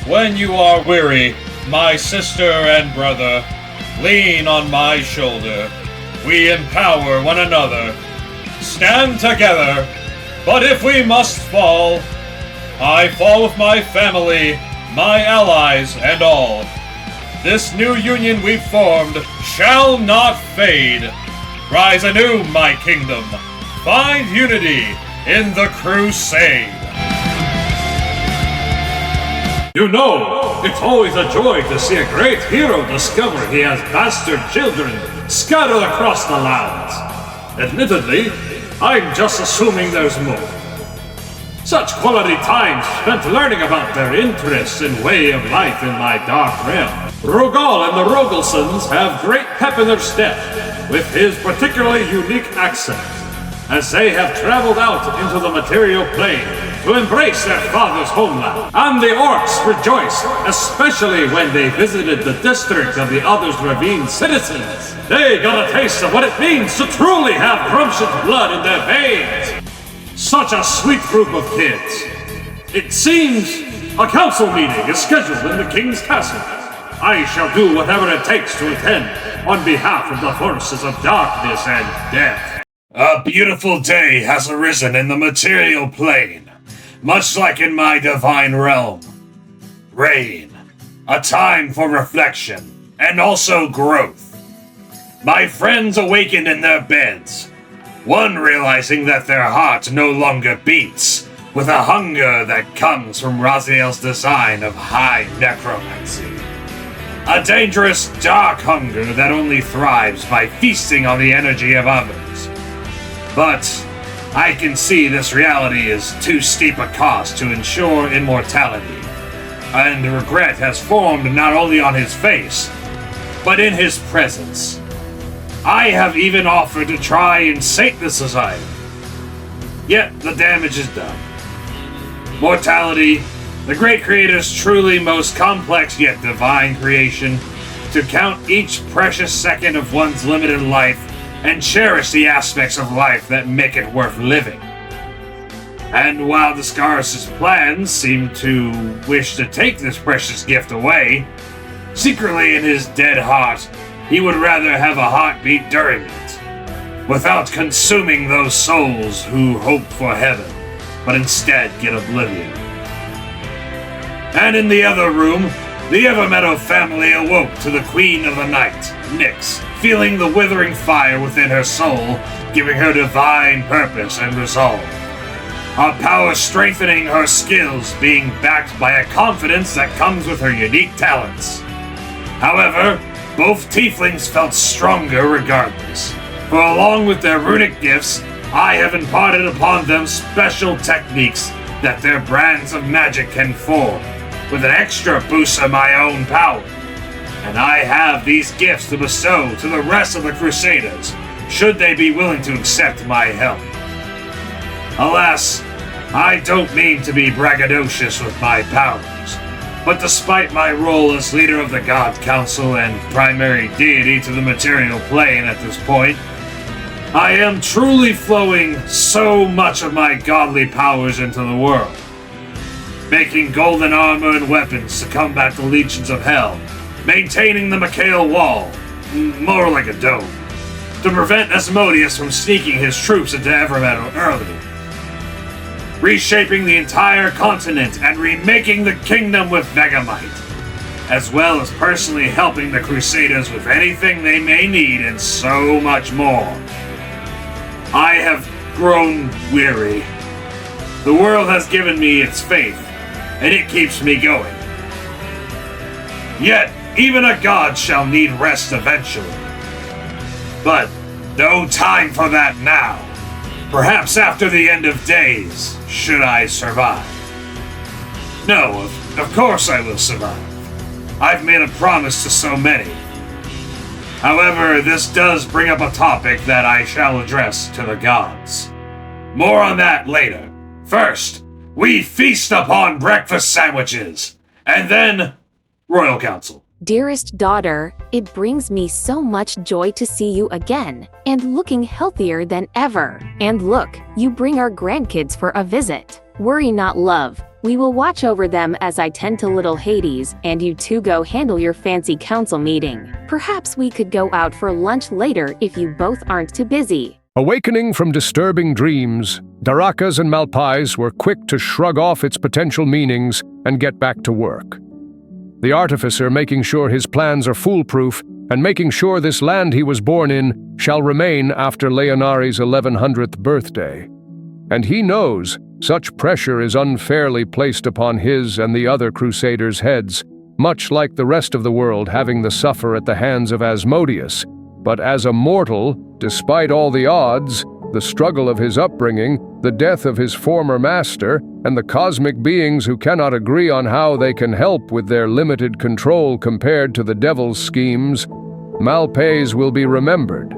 When you are weary, my sister and brother, lean on my shoulder. We empower one another. Stand together, but if we must fall, I fall with my family, my allies, and all. This new union we've formed shall not fade. Rise anew, my kingdom. Find unity in the crusade. You know, it's always a joy to see a great hero discover he has bastard children scattered across the lands. Admittedly, I'm just assuming there's more. Such quality time spent learning about their interests and way of life in my dark realm. Rogal and the Rogelsons have great pep in their step, with his particularly unique accent, as they have traveled out into the material plane to embrace their father's homeland. And the orcs rejoice, especially when they visited the district of the Other's Ravine citizens. They got a taste of what it means to truly have Grumption's blood in their veins. Such a sweet group of kids. It seems a council meeting is scheduled in the King's Castle. I shall do whatever it takes to attend on behalf of the forces of darkness and death. A beautiful day has arisen in the material plane, much like in my divine realm. Rain, a time for reflection, and also growth. My friends awakened in their beds, one realizing that their heart no longer beats, with a hunger that comes from Raziel's design of high necromancy. A dangerous, dark hunger that only thrives by feasting on the energy of others. But I can see this reality is too steep a cost to ensure immortality, and regret has formed not only on his face, but in his presence. I have even offered to try and sate the society, yet the damage is done. Mortality, the great creator's truly most complex yet divine creation, to count each precious second of one's limited life and cherish the aspects of life that make it worth living. And while Discaris' plans seem to wish to take this precious gift away, secretly in his dead heart, he would rather have a heartbeat during it, without consuming those souls who hope for heaven, but instead get oblivion. And in the other room, the Evermeadow family awoke to the Queen of the Night, Nyx, feeling the withering fire within her soul, giving her divine purpose and resolve. Her power strengthening her skills, being backed by a confidence that comes with her unique talents. However, both tieflings felt stronger regardless, for along with their runic gifts, I have imparted upon them special techniques that their brands of magic can form, with an extra boost of my own power. And I have these gifts to bestow to the rest of the Crusaders, should they be willing to accept my help. Alas, I don't mean to be braggadocious with my powers, but despite my role as leader of the God Council and primary deity to the material plane at this point, I am truly flowing so much of my godly powers into the world, making golden armor and weapons to combat the legions of hell, maintaining the Mikhail Wall, more like a dome, to prevent Asmodeus from sneaking his troops into Evermeadow early, reshaping the entire continent and remaking the kingdom with Vegamite, as well as personally helping the Crusaders with anything they may need and so much more. I have grown weary. The world has given me its faith, and it keeps me going. Yet, even a god shall need rest eventually. But no time for that now. Perhaps after the end of days, should I survive. No, of course I will survive. I've made a promise to so many. However, this does bring up a topic that I shall address to the gods. More on that later. First, we feast upon breakfast sandwiches, and then Royal Council. Dearest daughter, it brings me so much joy to see you again, and looking healthier than ever. And look, you bring our grandkids for a visit. Worry not, love. We will watch over them as I tend to little Hades, and you two go handle your fancy council meeting. Perhaps we could go out for lunch later if you both aren't too busy. Awakening from disturbing dreams, Darakas and Malpais were quick to shrug off its potential meanings and get back to work. The artificer making sure his plans are foolproof and making sure this land he was born in shall remain after Leonari's 1100th birthday. And he knows such pressure is unfairly placed upon his and the other Crusaders' heads, much like the rest of the world having to suffer at the hands of Asmodeus. But as a mortal, despite all the odds, the struggle of his upbringing, the death of his former master, and the cosmic beings who cannot agree on how they can help with their limited control compared to the devil's schemes, Malpais will be remembered.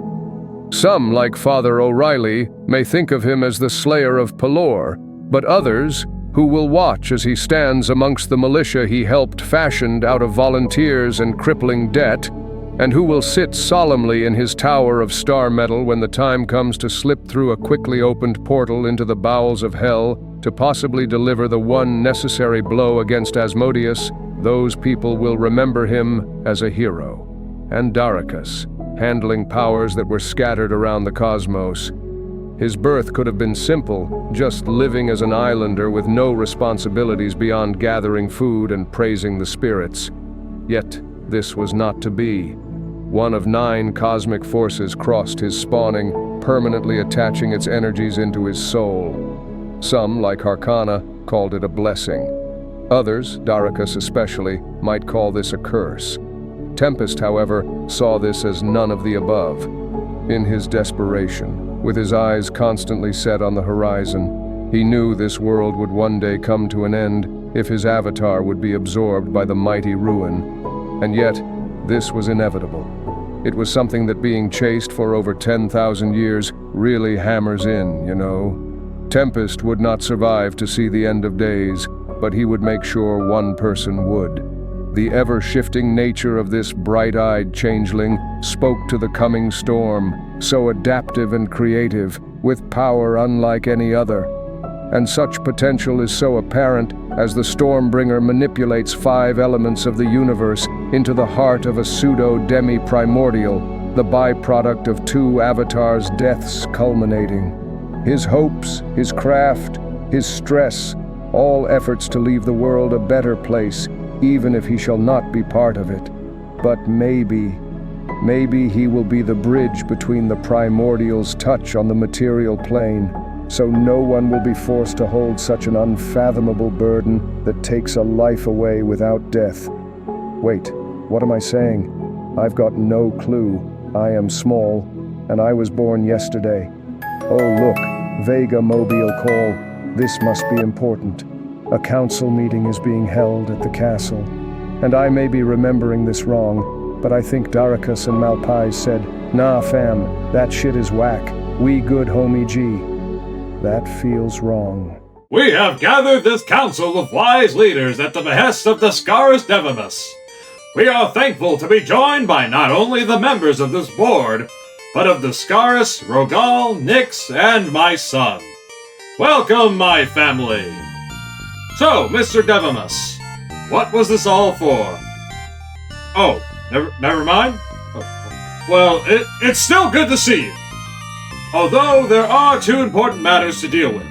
Some, like Father O'Reilly, may think of him as the slayer of Pelor, but others, who will watch as he stands amongst the militia he helped fashioned out of volunteers and crippling debt, and who will sit solemnly in his tower of star metal when the time comes to slip through a quickly opened portal into the bowels of hell to possibly deliver the one necessary blow against Asmodeus, those people will remember him as a hero. And Darakas, handling powers that were scattered around the cosmos. His birth could have been simple, just living as an islander with no responsibilities beyond gathering food and praising the spirits. Yet, this was not to be. One of 9 cosmic forces crossed his spawning, permanently attaching its energies into his soul. Some, like Harkana, called it a blessing. Others, Darakas especially, might call this a curse. Tempest, however, saw this as none of the above. In his desperation, with his eyes constantly set on the horizon, he knew this world would one day come to an end if his avatar would be absorbed by the mighty ruin. And yet, this was inevitable. It was something that being chased for over 10,000 years really hammers in, you know. Tempest would not survive to see the end of days, but he would make sure one person would. The ever-shifting nature of this bright-eyed changeling spoke to the coming storm, so adaptive and creative, with power unlike any other. And such potential is so apparent as the Stormbringer manipulates 5 elements of the universe into the heart of a pseudo-demi-primordial, the byproduct of 2 avatars' deaths culminating. His hopes, his craft, his stress, all efforts to leave the world a better place, even if he shall not be part of it. But maybe he will be the bridge between the primordial's touch on the material plane, so no one will be forced to hold such an unfathomable burden that takes a life away without death. Wait, what am I saying? I've got no clue. I am small, and I was born yesterday. Oh look, Vega Mobile call. This must be important. A council meeting is being held at the castle, and I may be remembering this wrong, but I think Darakas and Malpais said, "Nah fam, that shit is whack. We good homie G." That feels wrong. We have gathered this council of wise leaders at the behest of the Scaris Devimus. We are thankful to be joined by not only the members of this board, but of the Scaris, Rogal, Nyx, and my son. Welcome, my family! So, Mr. Devimus, what was this all for? Oh, never mind? Well, it's still good to see you. Although there are 2 important matters to deal with.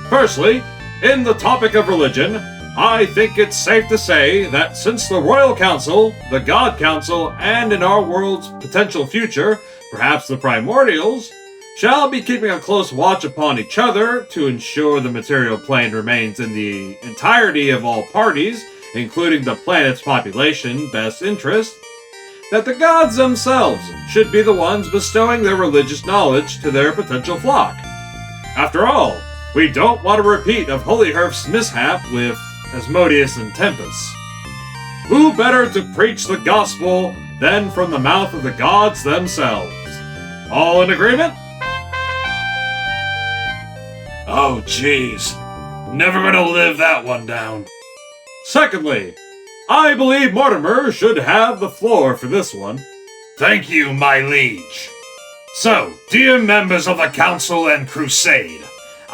Firstly, in the topic of religion, I think it's safe to say that since the Royal Council, the God Council, and in our world's potential future, perhaps the Primordials, shall be keeping a close watch upon each other to ensure the material plane remains in the entirety of all parties, including the planet's population, best interest, that the gods themselves should be the ones bestowing their religious knowledge to their potential flock. After all, we don't want a repeat of Holyhearth's mishap with Asmodeus and Tempest. Who better to preach the gospel than from the mouth of the gods themselves? All in agreement? Oh, jeez. Never gonna live that one down. Secondly, I believe Mortimer should have the floor for this one. Thank you, my liege. So, dear members of the Council and Crusade,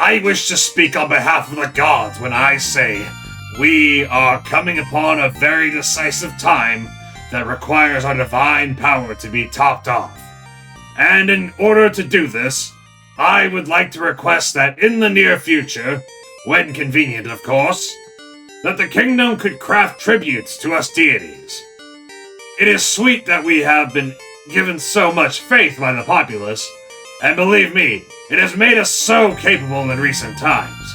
I wish to speak on behalf of the gods when I say we are coming upon a very decisive time that requires our divine power to be topped off. And in order to do this, I would like to request that in the near future, when convenient of course, that the kingdom could craft tributes to us deities. It is sweet that we have been given so much faith by the populace, and believe me, it has made us so capable in recent times.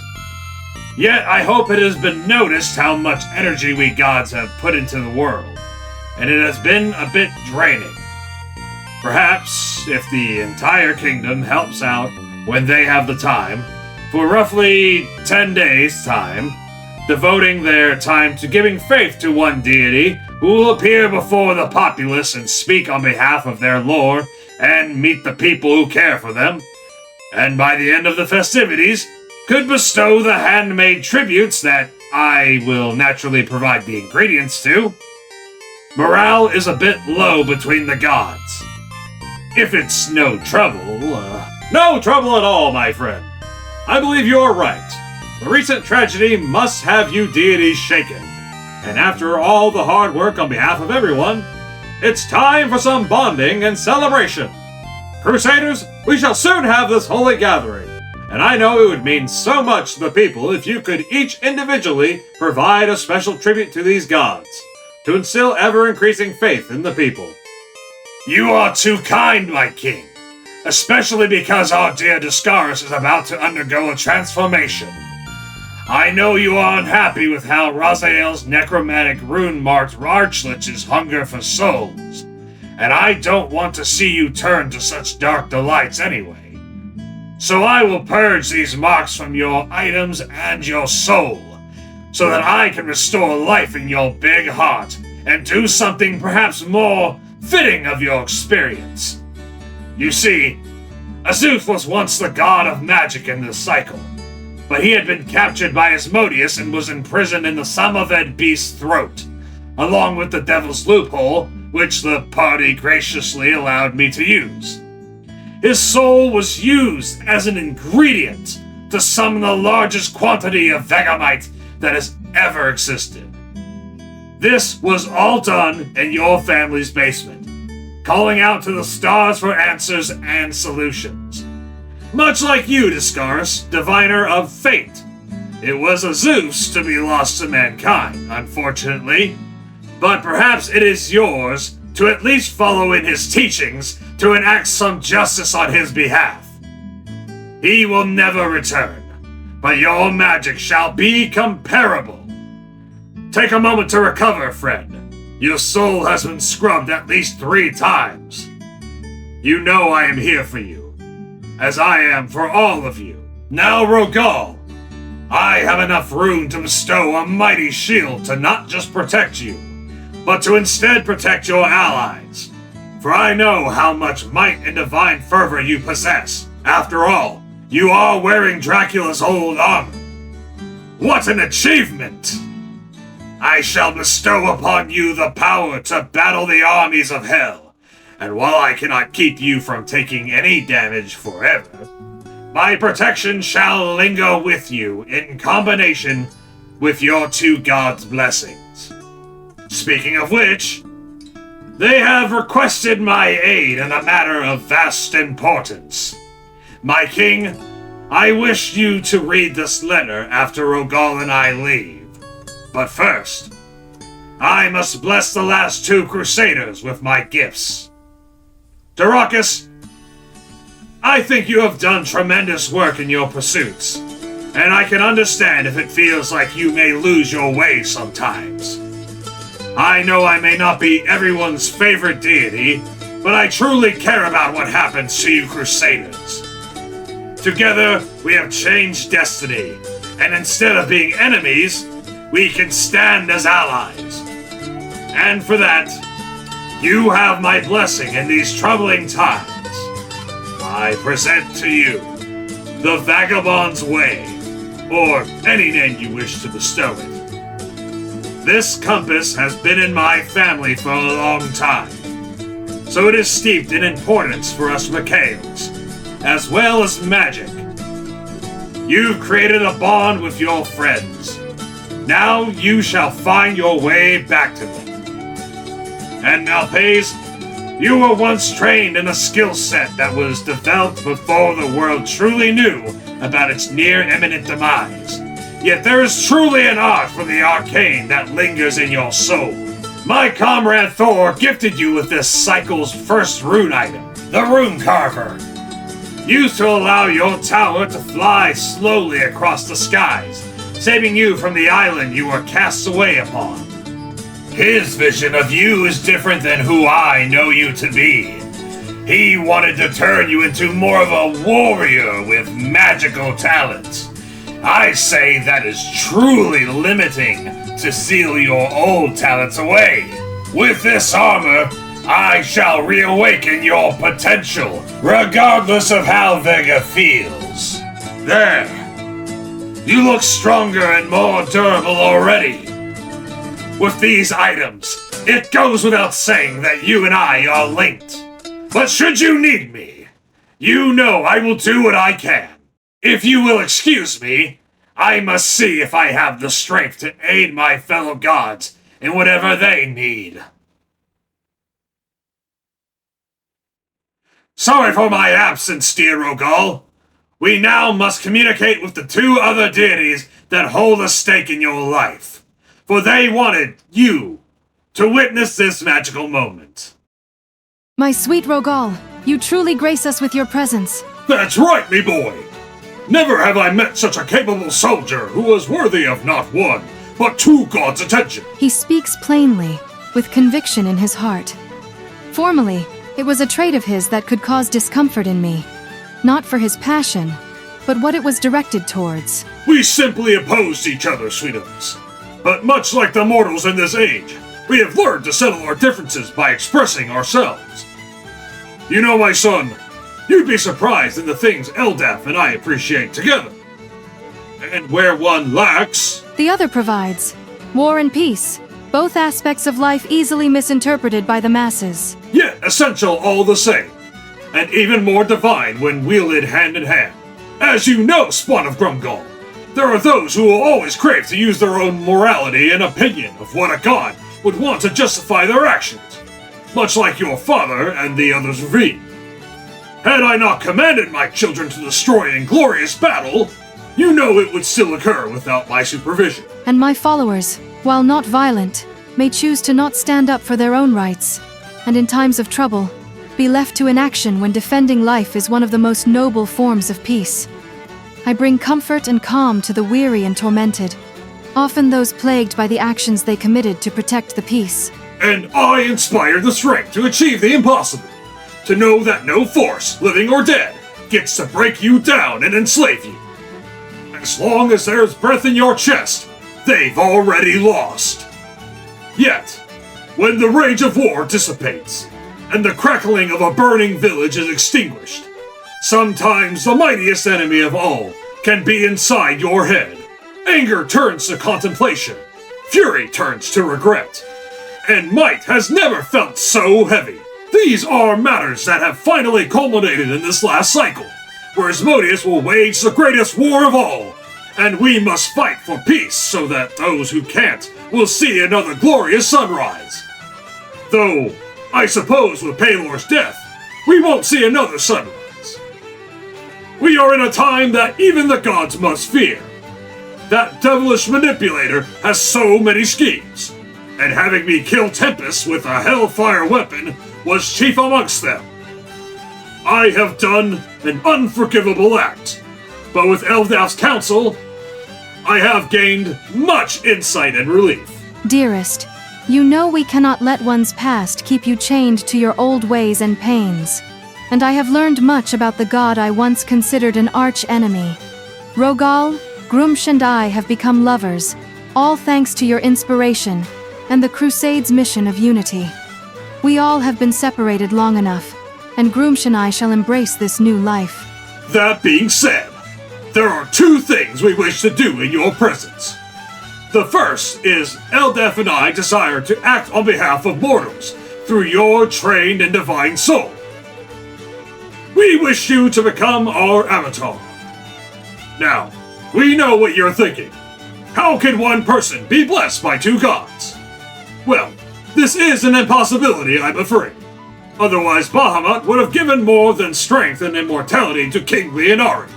Yet I hope it has been noticed how much energy we gods have put into the world, and it has been a bit draining. Perhaps, if the entire kingdom helps out when they have the time, for roughly 10 days' time, devoting their time to giving faith to one deity who will appear before the populace and speak on behalf of their lord and meet the people who care for them, and by the end of the festivities, could bestow the handmade tributes that I will naturally provide the ingredients to. Morale is a bit low between the gods. If it's no trouble, No trouble at all, my friend. I believe you're right. The recent tragedy must have you deities shaken. And after all the hard work on behalf of everyone, it's time for some bonding and celebration. Crusaders, we shall soon have this holy gathering, and I know it would mean so much to the people if you could each individually provide a special tribute to these gods, to instill ever-increasing faith in the people. you are too kind, my king, especially because our dear Discaris is about to undergo a transformation. I know you are unhappy with how Raziel's necromantic rune marked Archlich's hunger for souls, and I don't want to see you turn to such dark delights anyway. So I will purge these marks from your items and your soul, so that I can restore life in your big heart and do something perhaps more fitting of your experience. You see, Azuth was once the god of magic in this cycle, but he had been captured by Asmodeus and was imprisoned in the Samaved beast's throat, along with the Devil's Loophole, which the party graciously allowed me to use. His soul was used as an ingredient to summon the largest quantity of Vegamite that has ever existed. This was all done in your family's basement, calling out to the stars for answers and solutions. Much like you, Discaris, diviner of fate. It was a Zeus to be lost to mankind, unfortunately, but perhaps it is yours to at least follow in his teachings to enact some justice on his behalf. He will never return, but your magic shall be comparable. Take a moment to recover, friend. Your soul has been scrubbed at least 3 times. You know I am here for you, as I am for all of you. Now, Rogal, I have enough room to bestow a mighty shield to not just protect you, but to instead protect your allies. For I know how much might and divine fervor you possess. After all, you are wearing Dracula's old armor. What an achievement! I shall bestow upon you the power to battle the armies of hell, and while I cannot keep you from taking any damage forever, my protection shall linger with you in combination with your 2 gods' blessings. Speaking of which, they have requested my aid in a matter of vast importance. My king, I wish you to read this letter after Rogal and I leave. But first, I must bless the last 2 Crusaders with my gifts. Darakas, I think you have done tremendous work in your pursuits, and I can understand if it feels like you may lose your way sometimes. I know I may not be everyone's favorite deity, but I truly care about what happens to you Crusaders. Together, we have changed destiny, and instead of being enemies, we can stand as allies. And for that, you have my blessing in these troubling times. I present to you the Vagabond's Way, or any name you wish to bestow it. This compass has been in my family for a long time, so it is steeped in importance for us Mikhails, as well as magic. You've created a bond with your friends. Now you shall find your way back to them. And Malpais, you were once trained in a skill set that was developed before the world truly knew about its near-imminent demise. Yet there is truly an art for the arcane that lingers in your soul. My comrade Thor gifted you with this cycle's first rune item, the Rune Carver, used to allow your tower to fly slowly across the skies, saving you from the island you were cast away upon. His vision of you is different than who I know you to be. He wanted to turn you into more of a warrior with magical talents. I say that is truly limiting to seal your old talents away. With this armor, I shall reawaken your potential, regardless of how Vega feels. There. You look stronger and more durable already. With these items, it goes without saying that you and I are linked. But should you need me, you know I will do what I can. If you will excuse me, I must see if I have the strength to aid my fellow gods in whatever they need. Sorry for my absence, dear Rogal. We now must communicate with the two other deities that hold a stake in your life, for they wanted you to witness this magical moment. My sweet Rogal, you truly grace us with your presence. That's right, me boy! Never have I met such a capable soldier who was worthy of not one, but two gods' attention. He speaks plainly, with conviction in his heart. Formerly, it was a trait of his that could cause discomfort in me. Not for his passion, but what it was directed towards. We simply opposed each other, sweethearts. But much like the mortals in this age, we have learned to settle our differences by expressing ourselves. You know, my son, you'd be surprised in the things Eldaf and I appreciate together. And where one lacks, The other provides. War and peace, both aspects of life easily misinterpreted by the masses. yet essential all the same, and even more divine when wielded hand in hand. As you know, spawn of Grumgall, there are those who will always crave to use their own morality and opinion of what a god would want to justify their actions, much like your father and the others of Eve. Had I not commanded my children to destroy in glorious battle, you know it would still occur without my supervision. And my followers, while not violent, may choose to not stand up for their own rights, and in times of trouble, be left to inaction when defending life is one of the most noble forms of peace. I bring comfort and calm to the weary and tormented, often those plagued by the actions they committed to protect the peace. And I inspire the strength to achieve the impossible, to know that no force, living or dead, gets to break you down and enslave you. As long as there's breath in your chest, they've already lost. Yet, when the rage of war dissipates, and the crackling of a burning village is extinguished, sometimes the mightiest enemy of all can be inside your head. Anger turns to contemplation, fury turns to regret, and might has never felt so heavy. These are matters that have finally culminated in this last cycle, where Asmodeus will wage the greatest war of all, and we must fight for peace so that those who can't will see another glorious sunrise. Though, I suppose with Pelor's death, we won't see another sunrise. We are in a time that even the gods must fear. That devilish manipulator has so many schemes, and having me kill Tempest with a hellfire weapon was chief amongst them. I have done an unforgivable act, but with Eldaf's counsel, I have gained much insight and relief. Dearest, you know we cannot let one's past keep you chained to your old ways and pains, and I have learned much about the god I once considered an arch-enemy. Rogal, Grumsh and I have become lovers, all thanks to your inspiration and the Crusade's mission of unity. We all have been separated long enough, and Grumsh and I shall embrace this new life. That being said, there are two things we wish to do in your presence. The first is Eldaf and I desire to act on behalf of mortals through your trained and divine soul. We wish you to become our avatar. Now, we know what you're thinking. How can one person be blessed by two gods? Well, this is an impossibility, I'm afraid. Otherwise, Bahamut would have given more than strength and immortality to King Leonari.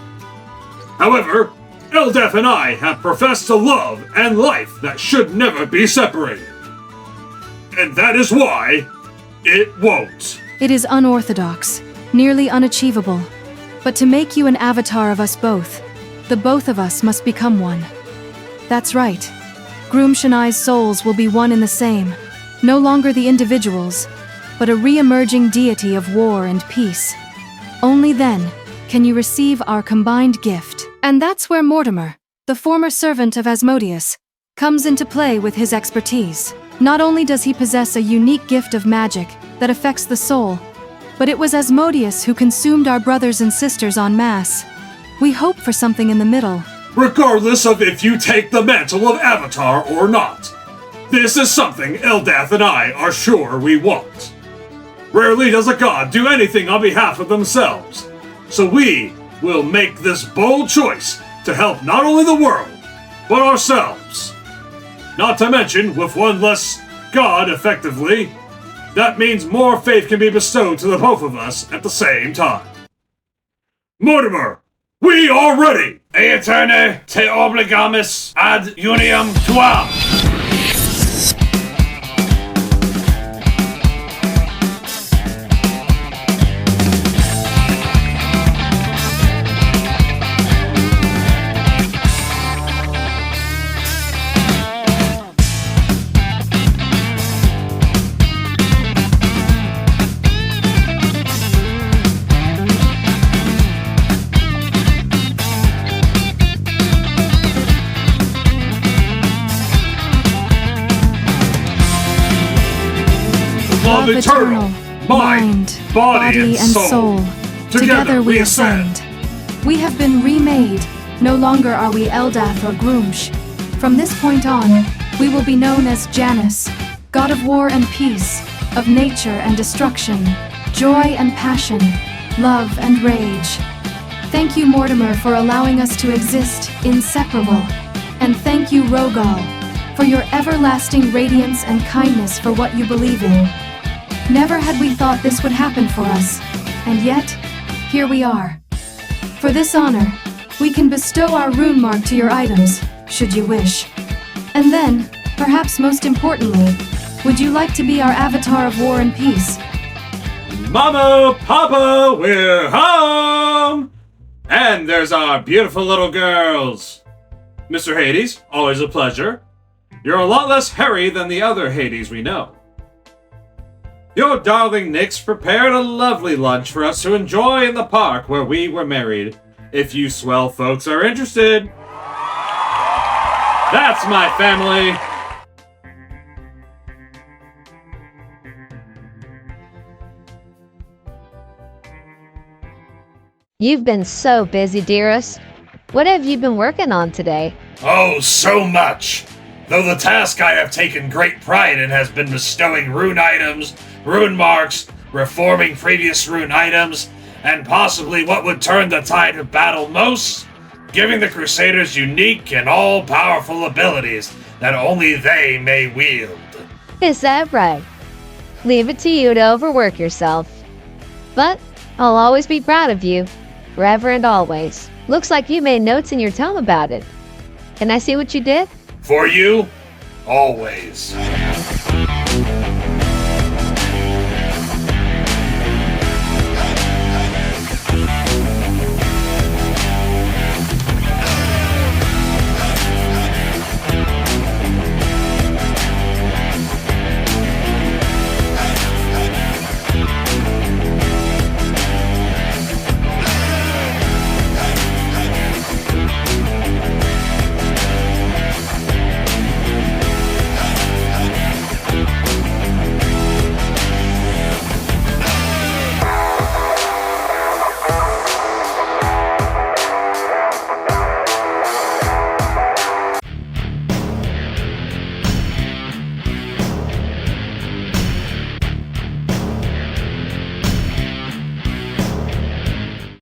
However, Eldath and I have professed a love and life that should never be separated. And that is why it won't. It is unorthodox, nearly unachievable. But to make you an avatar of us both, the both of us must become one. That's right. Groom Shanai's souls will be one and the same. No longer the individuals, but a re-emerging deity of war and peace. Only then can you receive our combined gift. And that's where Mortimer, the former servant of Asmodeus, comes into play with his expertise. Not only does he possess a unique gift of magic that affects the soul, but it was Asmodeus who consumed our brothers and sisters en masse. We hope for something in the middle. Regardless of if you take the mantle of Avatar or not. This is something Eldath and I are sure we want. Rarely does a god do anything on behalf of themselves, so we will make this bold choice to help not only the world, but ourselves. Not to mention, with one less god effectively, that means more faith can be bestowed to the both of us at the same time. Mortimer, we are ready! Aeterne te obligamus ad unium tuam! Love eternal, mind, body, and soul. Together we ascend. We have been remade. No longer are we Eldath or Groomsh. From this point on, we will be known as Janus, god of war and peace, of nature and destruction, joy and passion, love and rage. Thank you, Mortimer, for allowing us to exist inseparable. And thank you, Rogal, for your everlasting radiance and kindness for what you believe in. Never had we thought this would happen for us, and yet, here we are. For this honor, we can bestow our rune mark to your items, should you wish. And then, perhaps most importantly, would you like to be our avatar of war and peace? Mama, Papa, we're home! And there's our beautiful little girls. Mr. Hades, always a pleasure. You're a lot less hairy than the other Hades we know. Your darling Nyx prepared a lovely lunch for us to enjoy in the park where we were married, if you swell folks are interested. That's my family! You've been so busy, dearest. What have you been working on today? Oh, so much! Though the task I have taken great pride in has been bestowing rune items, rune marks, reforming previous rune items, and possibly what would turn the tide of battle most, giving the Crusaders unique and all-powerful abilities that only they may wield. Is that right? Leave it to you to overwork yourself. But I'll always be proud of you, forever and always. Looks like you made notes in your tome about it. Can I see what you did? For you, always.